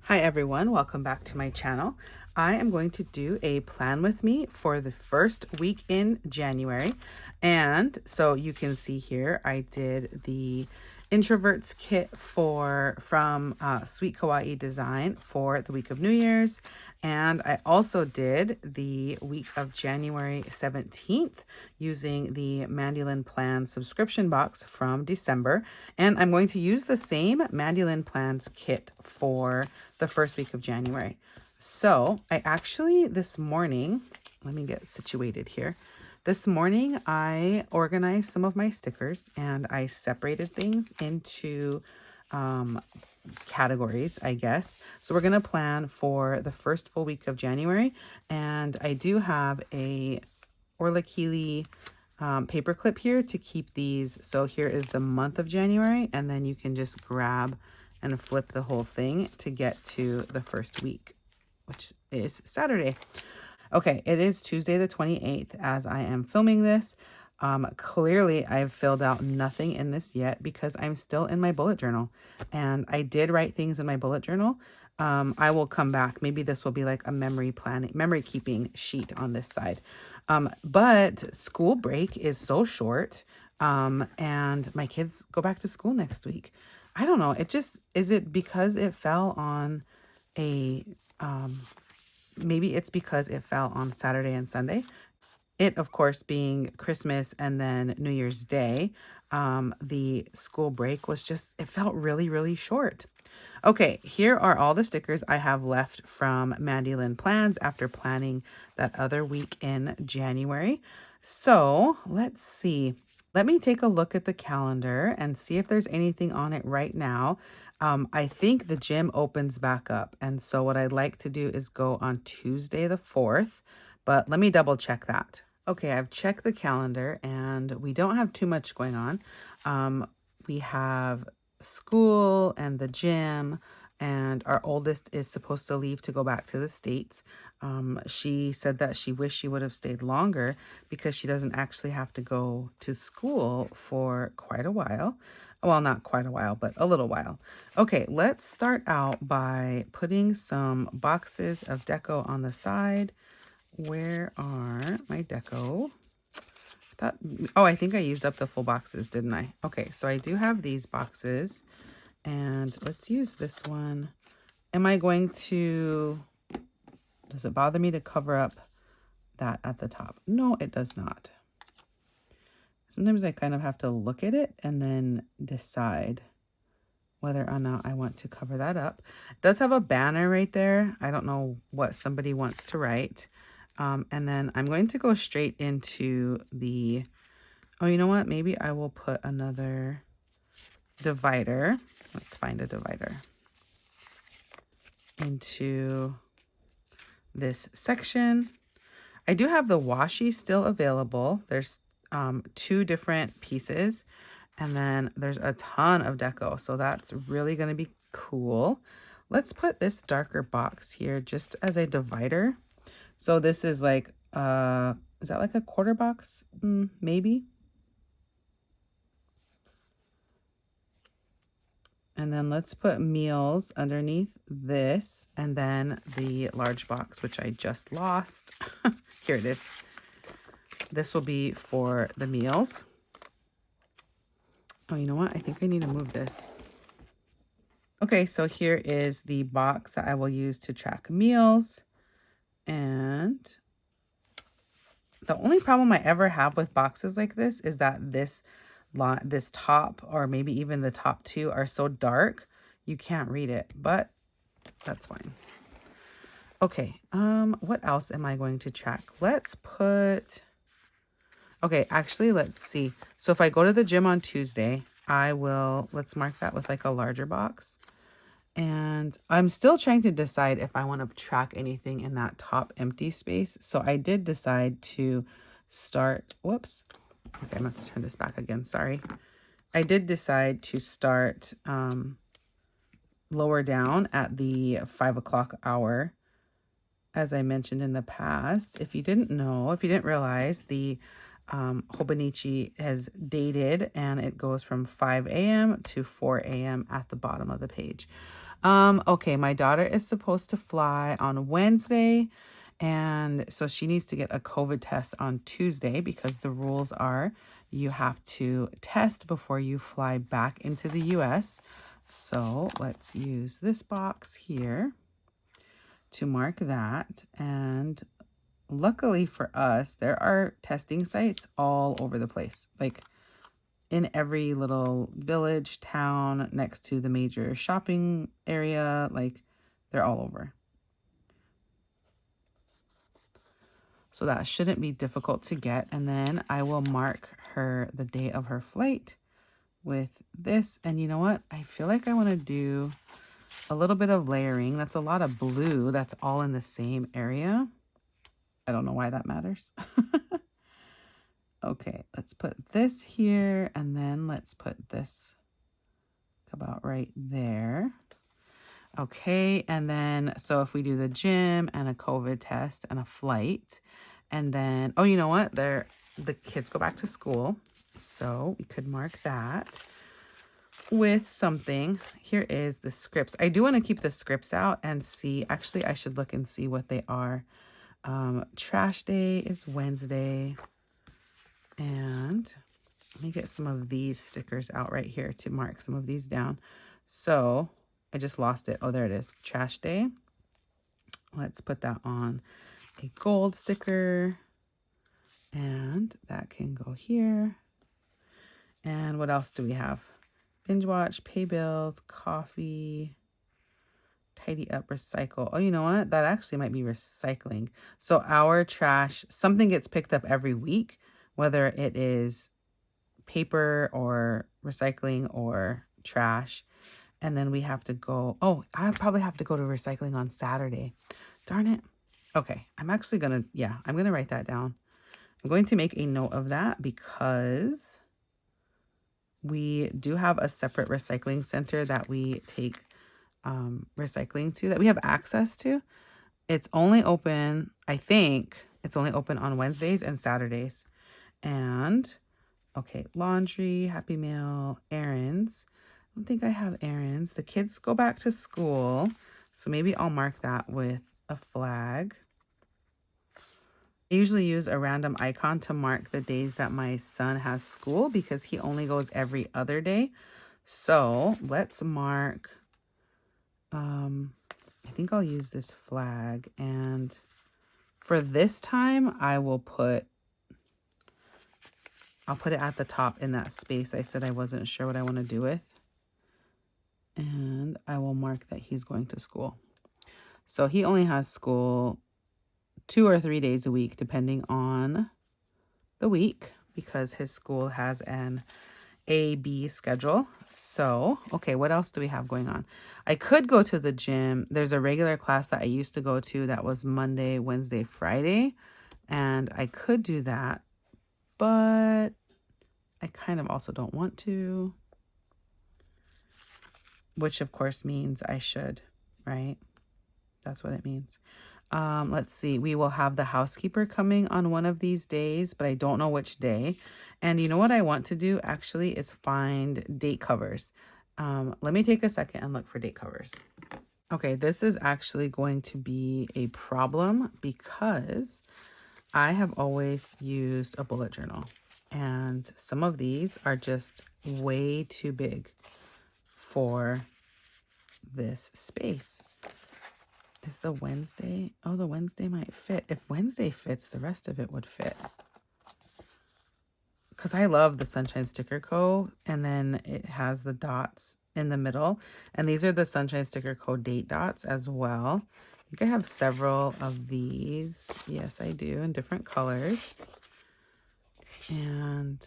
Hi everyone, welcome back to my channel. I am going to do a plan with me for the first week in January. And so you can see here, I did the Introverts kit from Sweet Kawaii Design for the week of New Year's. And I also did the week of January 17th using the Mandy Lynn Plans subscription box from December. And I'm going to use the same Mandy Lynn Plans kit for the first week of January. So I actually this morning, let me get situated here. This morning, I organized some of my stickers and I separated things into categories, I guess. So we're going to plan for the first full week of January. And I do have a Orlikili paper clip here to keep these. So here is the month of January, and then you can just grab and flip the whole thing to get to the first week, which is Saturday. Okay, it is Tuesday the 28th as I am filming this. Clearly, I've filled out nothing in this yet because I'm still in my bullet journal. And I did write things in my bullet journal. I will come back. Maybe this will be like a memory keeping sheet on this side. But school break is so short. And my kids go back to school next week. I don't know. Is it because it fell on a, maybe it's because it fell on Saturday and Sunday. It, of course, being Christmas and then New Year's Day, the school break was it felt really, really short. Okay, here are all the stickers I have left from Mandy Lynn Plans after planning that other week in January. So let's see. Let me take a look at the calendar and see if there's anything on it right now. I think the gym opens back up. And so what I'd like to do is go on Tuesday the 4th, but let me double check that. Okay, I've checked the calendar and we don't have too much going on. We have school and the gym, and our oldest is supposed to leave to go back to the States. She said that she wished she would have stayed longer because she doesn't actually have to go to school for quite a while. Well, not quite a while, but a little while. Okay, let's start out by putting some boxes of deco on the side. Where are my deco? I think I used up the full boxes, didn't I? Okay, so I do have these boxes, and let's use this one. Am I going to, does it bother me to cover up that at the top? No, it does not. Sometimes I kind of have to look at it and then decide whether or not I want to cover that up. It does have a banner right there. I don't know what somebody wants to write. And then I'm going to go straight into the, oh, you know what? Maybe I will put another divider. Let's find a divider into this section. I do have the washi still available. There's 2 different pieces, and then there's a ton of deco. So that's really going to be cool. Let's put this darker box here just as a divider. So this is like, is that like a quarter box? Maybe. And then let's put meals underneath this, and then the large box, which I just lost. Here it is. This will be for the meals. Oh, you know what? I think I need to move this. Okay, so here is the box that I will use to track meals. And the only problem I ever have with boxes like this is that this top, or maybe even the top 2, are so dark you can't read it, but that's fine. Okay, what else am I going to track? Let's see. So if I go to the gym on Tuesday, let's mark that with like a larger box. And I'm still trying to decide if I want to track anything in that top empty space. So I did decide to start, whoops. Okay, I'm going to have to turn this back again. Sorry. I did decide to start lower down at the 5 o'clock hour. As I mentioned in the past, if you didn't realize, the HOBONICHI has dated, and it goes from 5 a.m. to 4 a.m. at the bottom of the page. Okay, my daughter is supposed to fly on Wednesday, and so she needs to get a COVID test on Tuesday because the rules are you have to test before you fly back into the US. So let's use this box here to mark that. And luckily for us, there are testing sites all over the place, like in every little village, town, next to the major shopping area. Like, they're all over. So that shouldn't be difficult to get. And then I will mark her the day of her flight with this. And you know what? I feel like I want to do a little bit of layering. That's a lot of blue. That's all in the same area. I don't know why that matters. Okay, let's put this here, and then let's put this about right there. Okay, and then, so if we do the gym and a COVID test and a flight, and then, oh, you know what? The kids go back to school, so we could mark that with something. Here is the scripts. I do want to keep the scripts out and see. Actually, I should look and see what they are. Trash day is Wednesday. And let me get some of these stickers out right here to mark some of these down. So I just lost it. Oh, there it is. Trash day. Let's put that on a gold sticker. And that can go here. And what else do we have? Binge watch, pay bills, coffee, tidy up, recycle. Oh, you know what? That actually might be recycling. So our trash, something gets picked up every week, whether it is paper or recycling or trash. And then we have to go, oh, I probably have to go to recycling on Saturday. Darn it. Okay, I'm actually going to, yeah, I'm going to write that down. I'm going to make a note of that because we do have a separate recycling center that we take recycling to, that we have access to. It's only open, I think, it's only open on Wednesdays and Saturdays. And okay, laundry, Happy Meal, errands. I don't think I have errands. The kids go back to school, so maybe I'll mark that with a flag. I usually use a random icon to mark the days that my son has school because he only goes every other day. So let's mark, I think I'll use this flag. And for this time, I'll put it at the top in that space I said I wasn't sure what I want to do with. And I will mark that he's going to school. So he only has school 2 or 3 days a week, depending on the week, because his school has an A-B schedule. So, okay, what else do we have going on? I could go to the gym. There's a regular class that I used to go to that was Monday, Wednesday, Friday. And I could do that, but I kind of also don't want to. Which, of course, means I should, right? That's what it means. Let's see. We will have the housekeeper coming on one of these days, but I don't know which day. And you know what I want to do, actually, is find date covers. Let me take a second and look for date covers. Okay, this is actually going to be a problem because I have always used a bullet journal. And some of these are just way too big for this space. Is the Wednesday? Oh, the Wednesday might fit. If Wednesday fits, the rest of it would fit. Because I love the Sunshine Sticker Co. And then it has the dots in the middle. And these are the Sunshine Sticker Co. date dots as well. I think I have several of these. Yes, I do, in different colors. And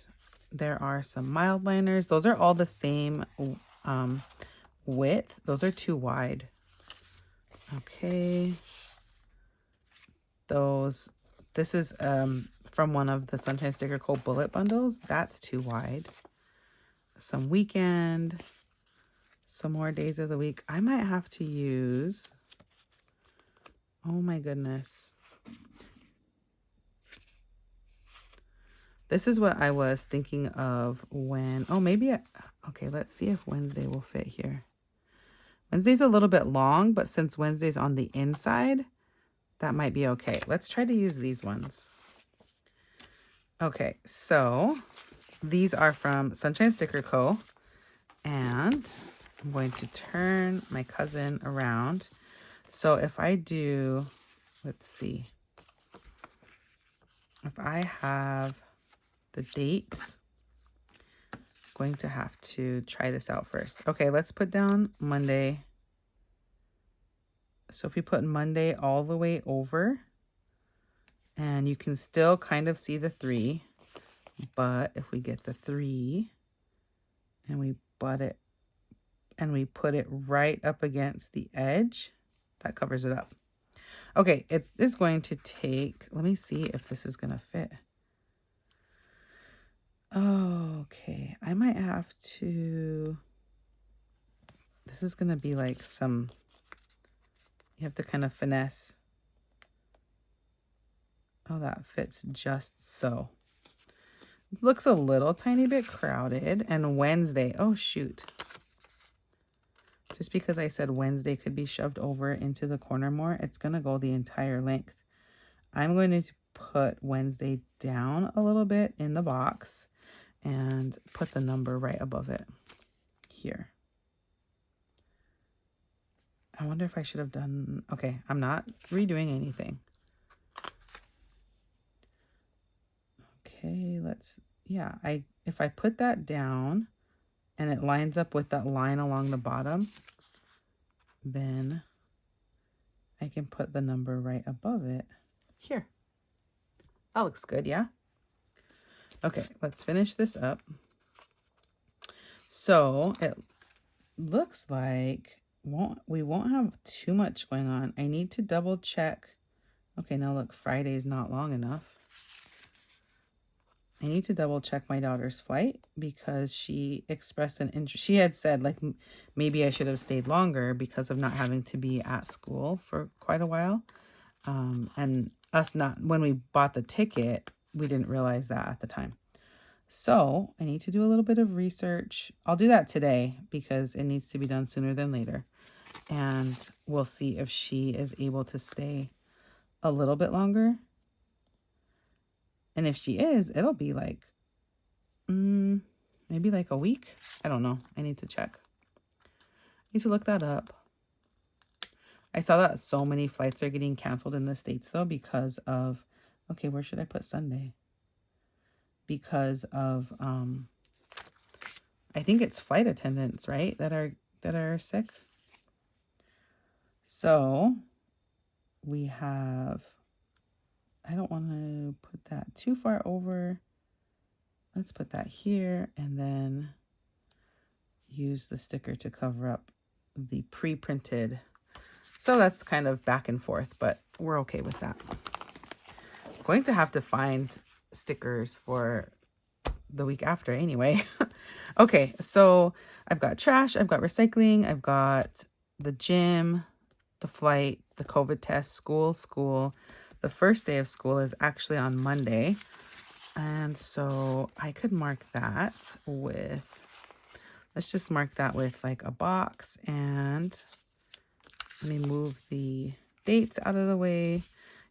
there are some mild liners. Those are all the same width. Those are too wide. Okay. This is from one of the Sunshine Sticker Co. bullet bundles. That's too wide. Some weekend, some more days of the week. I might have to use, oh my goodness. This is what I was thinking of when, oh, maybe, okay, let's see if Wednesday will fit here. Wednesday's a little bit long, but since Wednesday's on the inside, that might be okay. Let's try to use these ones. Okay, so these are from Sunshine Sticker Co. And I'm going to turn my cousin around. So if I do, let's see, if I have the dates, I'm going to have to try this out first. Okay, let's put down Monday. So if we put Monday all the way over, and you can still kind of see the 3, but if we get the 3 and we butt it and we put it right up against the edge, that covers it up. Okay, it is going to take, let me see if this is going to fit. Okay, I might have to, this is going to be like some, you have to kind of finesse. Oh, that fits just so. Looks a little tiny bit crowded. And Wednesday, oh shoot. Just because I said Wednesday could be shoved over into the corner more, it's going to go the entire length. I'm going to put Wednesday down a little bit in the box and put the number right above it here. I wonder if I should have done, okay, I'm not redoing anything. Okay, let's, yeah, if I put that down and it lines up with that line along the bottom, then I can put the number right above it here. That looks good, yeah? Okay, let's finish this up. So it looks like we won't have too much going on. I need to double check. Okay, now look, Friday's not long enough. I need to double check my daughter's flight because she expressed an interest. She had said like maybe I should have stayed longer because of not having to be at school for quite a while. And us not, when we bought the ticket, we didn't realize that at the time. So I need to do a little bit of research. I'll do that today because it needs to be done sooner than later. And we'll see if she is able to stay a little bit longer. And if she is, it'll be like, maybe like a week. I don't know. I need to check. I need to look that up. I saw that so many flights are getting canceled in the States though because of, okay, where should I put Sunday? Because of, I think it's flight attendants, right? That are sick. So we have, I don't want to put that too far over. Let's put that here and then use the sticker to cover up the pre-printed. So that's kind of back and forth, but we're okay with that. I'm going to have to find stickers for the week after anyway. Okay, so I've got trash, I've got recycling, I've got the gym, the flight, the COVID test, school. The first day of school is actually on Monday. And so I could mark that with, let's just mark that with like a box, and let me move the dates out of the way.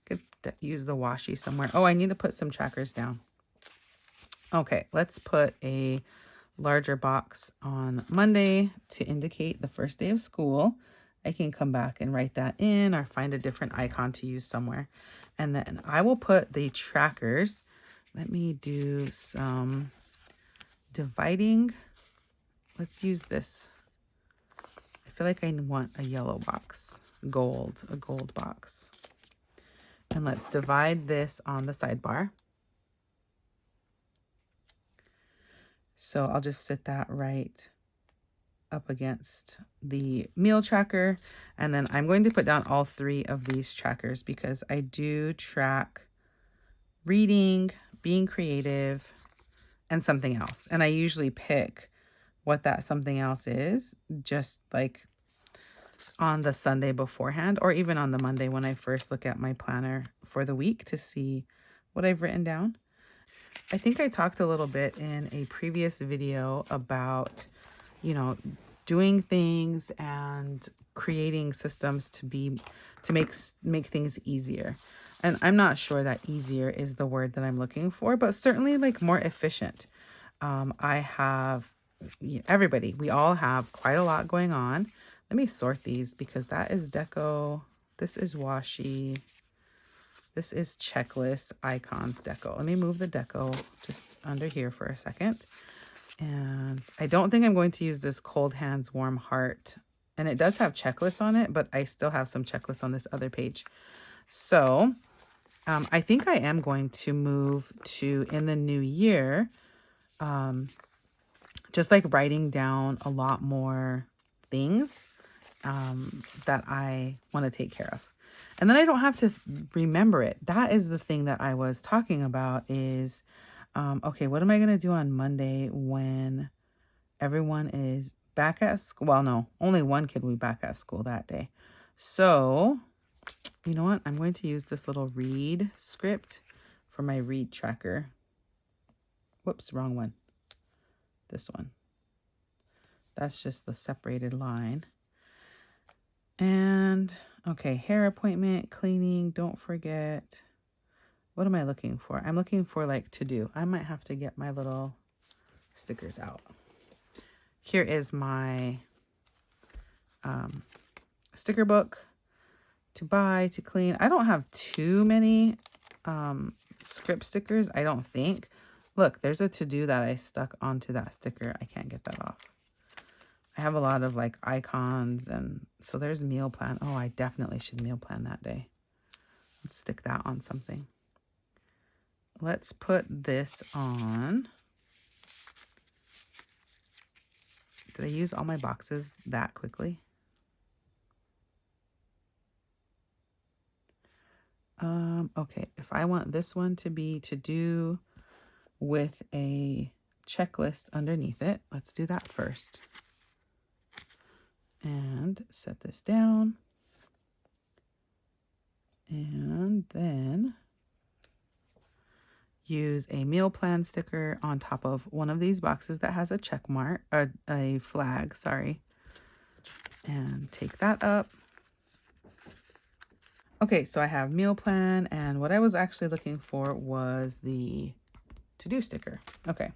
Could use the washi somewhere. Oh, I need to put some trackers down. Okay, let's put a larger box on Monday to indicate the first day of school. I can come back and write that in or find a different icon to use somewhere. And then I will put the trackers. Let me do some dividing. Let's use this. I feel like I want a yellow box, a gold box. And let's divide this on the sidebar. So I'll just sit that right up against the meal tracker. And then I'm going to put down all 3 of these trackers because I do track reading, being creative, and something else. And I usually pick what that something else is, just like on the Sunday beforehand, or even on the Monday when I first look at my planner for the week to see what I've written down. I think I talked a little bit in a previous video about, you know, doing things and creating systems to make things easier. And I'm not sure that easier is the word that I'm looking for, but certainly like more efficient. I have everybody, we all have quite a lot going on. Let me sort these because that is deco. This is washi. This is checklist, icons, deco. Let me move the deco just under here for a second. And I don't think I'm going to use this cold hands, warm heart. And it does have checklists on it, but I still have some checklists on this other page. So I think I am going to move to, in the new year, just like writing down a lot more things that I want to take care of. And then I don't have to remember it. That is the thing that I was talking about is, okay, what am I going to do on Monday when everyone is back at school? Well, no, only one kid will be back at school that day. So, you know what? I'm going to use this little read script for my read tracker. Whoops, wrong one. This one. That's just the separated line. And okay, hair appointment, cleaning, don't forget. What am I looking for? I'm looking for like to do. I might have to get my little stickers out. Here is my sticker book to buy, to clean. I don't have too many script stickers, I don't think. Look, there's a to do that I stuck onto that sticker. I can't get that off. I have a lot of like icons, and so there's meal plan. Oh, I definitely should meal plan that day. Let's stick that on something. Let's put this on. Did I use all my boxes that quickly? Okay, if I want this one to be to do with a checklist underneath it, let's do that first. And set this down. And then use a meal plan sticker on top of one of these boxes that has a check mark, or a flag, sorry. And take that up. Okay, so I have meal plan, and what I was actually looking for was the to-do sticker. Okay,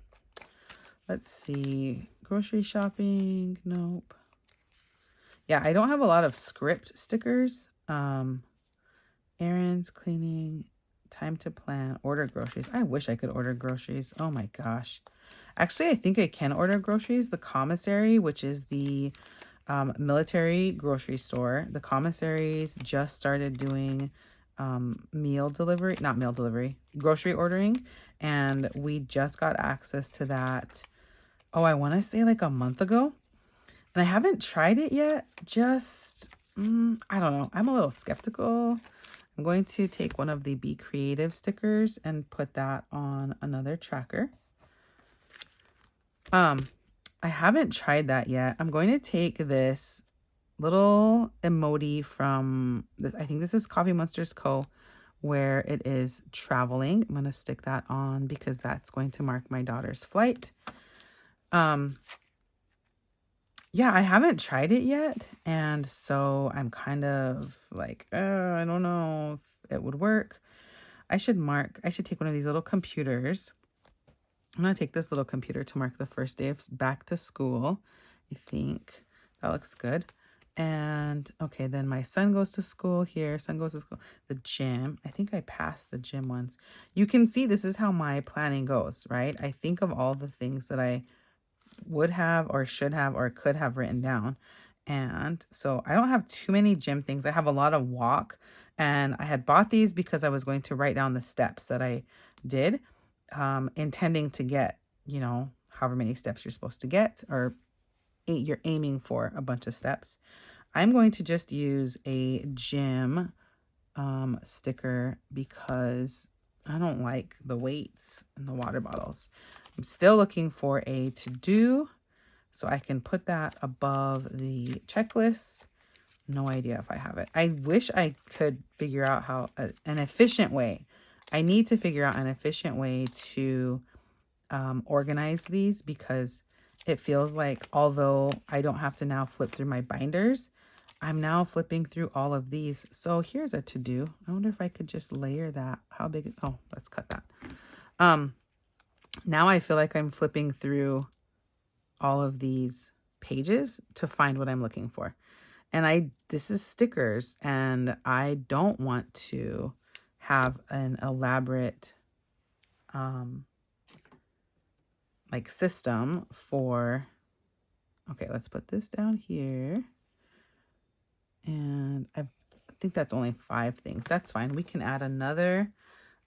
let's see. Grocery shopping, nope. Yeah, I don't have a lot of script stickers. Errands, cleaning, time to plan, order groceries. I wish I could order groceries. Oh my gosh. Actually, I think I can order groceries. The commissary, which is the military grocery store, the commissaries just started doing grocery ordering. And we just got access to that. Oh, I want to say like a month ago. And I haven't tried it yet. Just, I don't know. I'm a little skeptical. I'm going to take one of the Be Creative stickers and put that on another tracker. I haven't tried that yet. I'm going to take this little emoji from, I think this is Coffee Monsters Co., where it is traveling. I'm going to stick that on because that's going to mark my daughter's flight. Yeah, I haven't tried it yet. And so I'm kind of like, I don't know if it would work. I should take one of these little computers. I'm going to take this little computer to mark the first day of back to school. I think that looks good. And okay, then my son goes to school here. Son goes to school. The gym. I think I passed the gym once. You can see this is how my planning goes, right? I think of all the things that I would have or should have or could have written down. And so I don't have too many gym things. I have a lot of walk, and I had bought these because I was going to write down the steps that I did, intending to get, however many steps you're supposed to get, or you're aiming for a bunch of steps. I'm going to just use a gym sticker because I don't like the weights and the water bottles. I'm still looking for a to-do, so I can put that above the checklist. No idea if I have it. I wish I could figure out how an efficient way. I need to figure out an efficient way to organize these, because it feels like, although I don't have to now flip through my binders, I'm now flipping through all of these. So here's a to-do. I wonder if I could just layer that. How big? Oh, let's cut that. Now I feel like I'm flipping through all of these pages to find what I'm looking for. And this is stickers, and I don't want to have an elaborate like system for, okay, let's put this down here. And I think that's only 5 things. That's fine. We can add another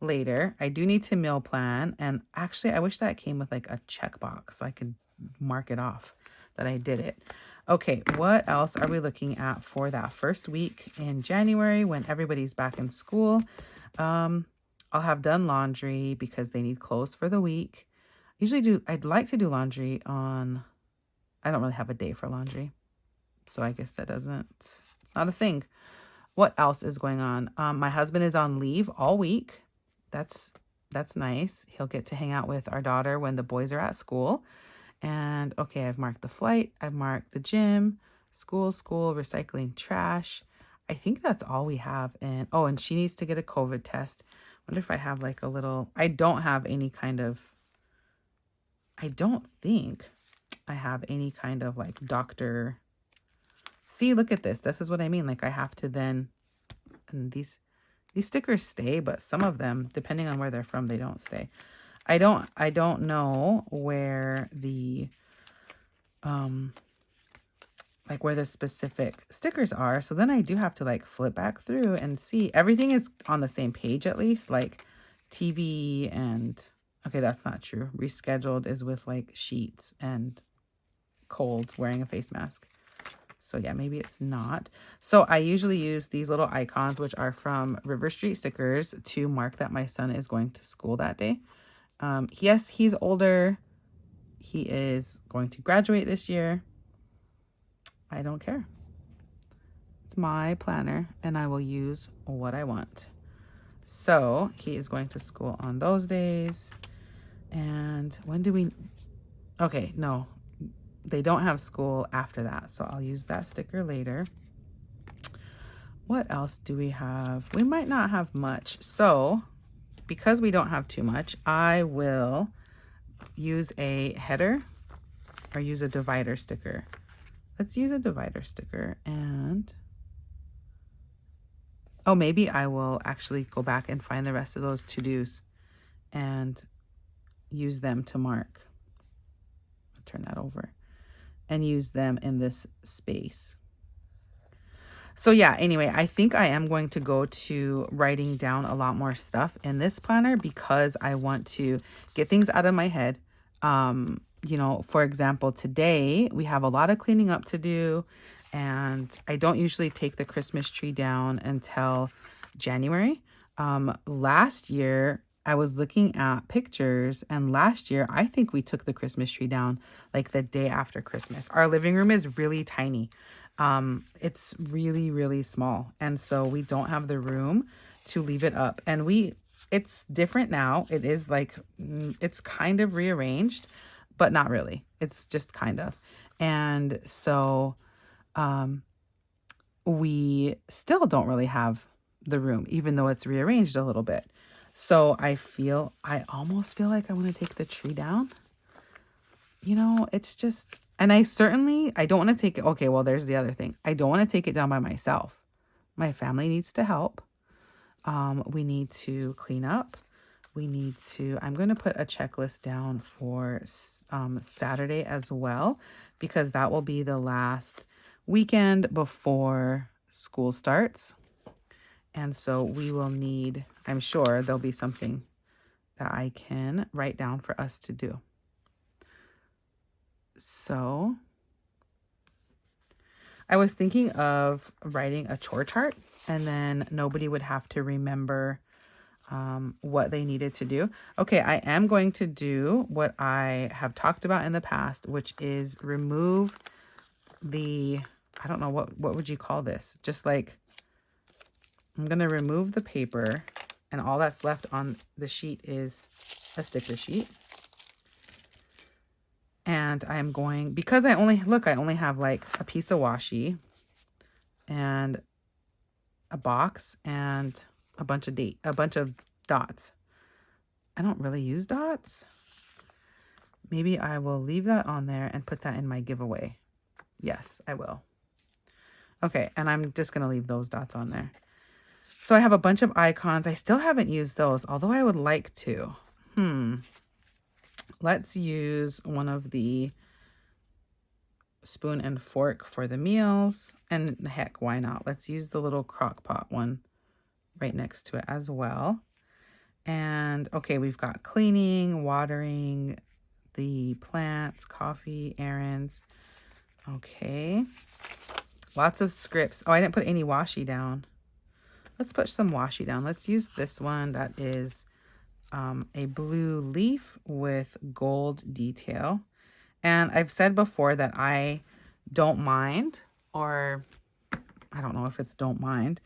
later. I do need to meal plan. And actually, I wish that came with like a checkbox so I could mark it off that I did it. Okay, what else are we looking at for that first week in January when everybody's back in school? I'll have done laundry because they need clothes for the week. I'd like to do laundry on, I don't really have a day for laundry. So I guess it's not a thing. What else is going on? My husband is on leave all week. That's nice. He'll get to hang out with our daughter when the boys are at school. And okay, I've marked the flight. I've marked the gym, school, recycling, trash. I think that's all we have. And oh, and she needs to get a COVID test. Wonder if I have like a little, I don't think I have any kind of like doctor. See, look at this. This is what I mean. Like I have to then, and these stickers stay, but some of them, depending on where they're from, they don't stay. I don't know where the, like where the specific stickers are. So then I do have to like flip back through and see. Everything is on the same page at least, like TV and, okay, that's not true. Rescheduled is with like sheets and cold, wearing a face mask. So yeah, maybe it's not. So I usually use these little icons, which are from River Street Stickers, to mark that my son is going to school that day. Yes, he's older. He is going to graduate this year. I don't care. It's my planner and I will use what I want. So he is going to school on those days. And when do we, okay, no, they don't have school after that. So I'll use that sticker later. What else do we have? We might not have much. So because we don't have too much, I will use a header or use a divider sticker. Let's use a divider sticker. And oh, maybe I will actually go back and find the rest of those to-dos and use them to mark. I'll turn that over and use them in this space. So yeah, anyway, I think I am going to go to writing down a lot more stuff in this planner because I want to get things out of my head. You know, for example, today we have a lot of cleaning up to do, and I don't usually take the Christmas tree down until January. Last year, I was looking at pictures, and last year, I think we took the Christmas tree down like the day after Christmas. Our living room is really tiny. It's really, really small. And so we don't have the room to leave it up. And it's different now. It is like, it's kind of rearranged, but not really. It's just kind of. And so, we still don't really have the room, even though it's rearranged a little bit. So I almost feel like I want to take the tree down. You know, it's just, and I don't want to take it. Okay, well, there's the other thing. I don't want to take it down by myself. My family needs to help. We need to clean up. I'm going to put a checklist down for Saturday as well, because that will be the last weekend before school starts. And so we will need, I'm sure there'll be something that I can write down for us to do. So I was thinking of writing a chore chart, and then nobody would have to remember what they needed to do. Okay, I am going to do what I have talked about in the past, which is remove the, I don't know, what would you call this? Just like, I'm going to remove the paper, and all that's left on the sheet is a sticker sheet. And I'm going, because I only have like a piece of washi and a box and a bunch of dots. I don't really use dots. Maybe I will leave that on there and put that in my giveaway. Yes, I will. Okay, and I'm just going to leave those dots on there. So I have a bunch of icons. I still haven't used those, although I would like to. Let's use one of the spoon and fork for the meals. And heck, why not? Let's use the little crock pot one right next to it as well. And okay, we've got cleaning, watering the plants, coffee, errands. Okay. Lots of scripts. Oh, I didn't put any washi down. Let's put some washi down. Let's use this one that is a blue leaf with gold detail. And I've said before that I don't mind, or I don't know if it's don't mind.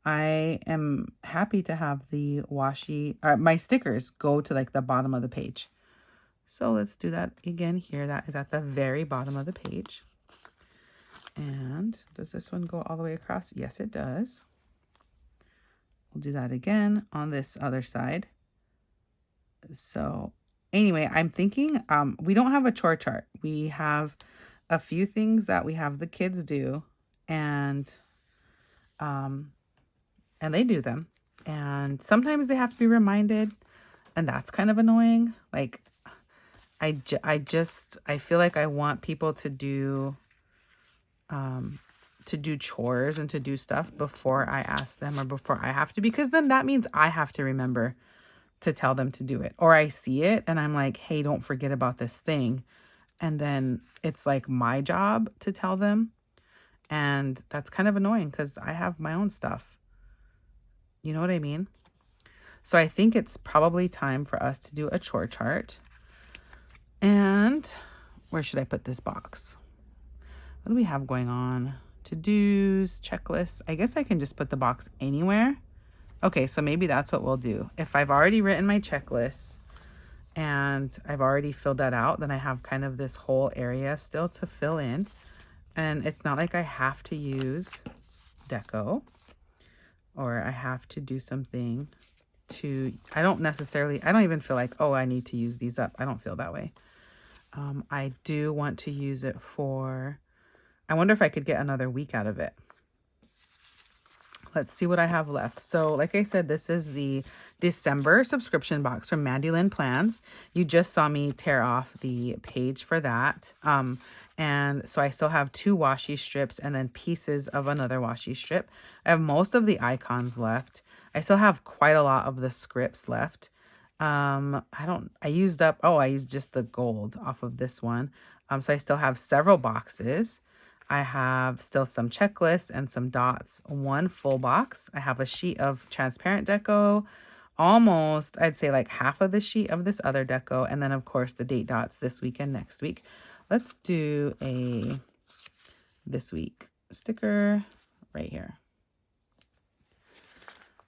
I am happy to have the washi, my stickers go to like the bottom of the page. So let's do that again here. That is at the very bottom of the page. And does this one go all the way across? Yes, it does. We'll do that again on this other side. So anyway, I'm thinking we don't have a chore chart. We have a few things that we have the kids do, and they do them. And sometimes they have to be reminded, and that's kind of annoying. Like I feel like I want people to do chores and to do stuff before I ask them or before I have to, because then that means I have to remember to tell them to do it. Or I see it and I'm like, hey, don't forget about this thing. And then it's like my job to tell them. And that's kind of annoying because I have my own stuff. You know what I mean? So I think it's probably time for us to do a chore chart. And where should I put this box? What do we have going on? To-dos, checklists. I guess I can just put the box anywhere. Okay, so maybe that's what we'll do. If I've already written my checklist and I've already filled that out, then I have kind of this whole area still to fill in. And it's not like I have to use deco or I have to do something to, I don't even feel like, oh, I need to use these up. I don't feel that way. I do want to use it for, I wonder if I could get another week out of it. Let's see what I have left. So like I said, this is the December subscription box from Mandy Lynn Plans. You just saw me tear off the page for that. And so I still have 2 washi strips and then pieces of another washi strip. I have most of the icons left. I still have quite a lot of the scripts left. I used just the gold off of this one. So I still have several boxes. I have still some checklists and some dots, 1 full box. I have a sheet of transparent deco, almost, I'd say like half of the sheet of this other deco. And then of course the date dots this week and next week. Let's do a this week sticker right here.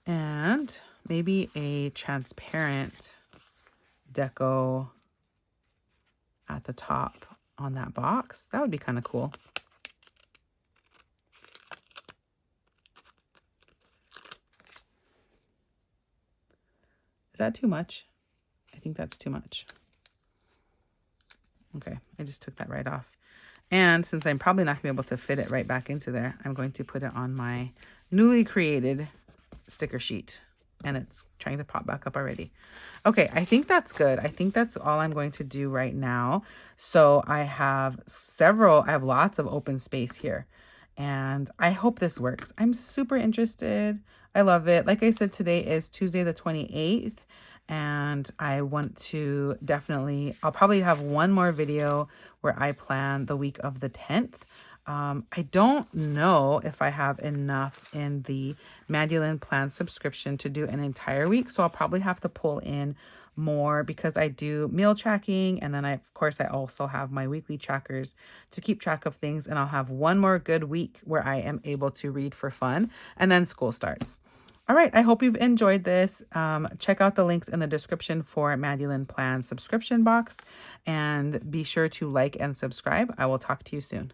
And maybe a transparent deco at the top on that box. That would be kind of cool. Is that too much? I think that's too much. Okay, I just took that right off. And since I'm probably not going to be able to fit it right back into there, I'm going to put it on my newly created sticker sheet. And it's trying to pop back up already. Okay, I think that's good. I think that's all I'm going to do right now. So I have lots of open space here. And I hope this works. I'm super interested. I love it. Like I said, today is Tuesday the 28th. And I want to I'll probably have one more video where I plan the week of the 10th. I don't know if I have enough in the Mandy Lynn Plans subscription to do an entire week. So I'll probably have to pull in more because I do meal tracking. And then I also have my weekly trackers to keep track of things. And I'll have one more good week where I am able to read for fun. And then school starts. All right, I hope you've enjoyed this. Check out the links in the description for Mandy Lynn Plans subscription box, and be sure to like and subscribe. I will talk to you soon.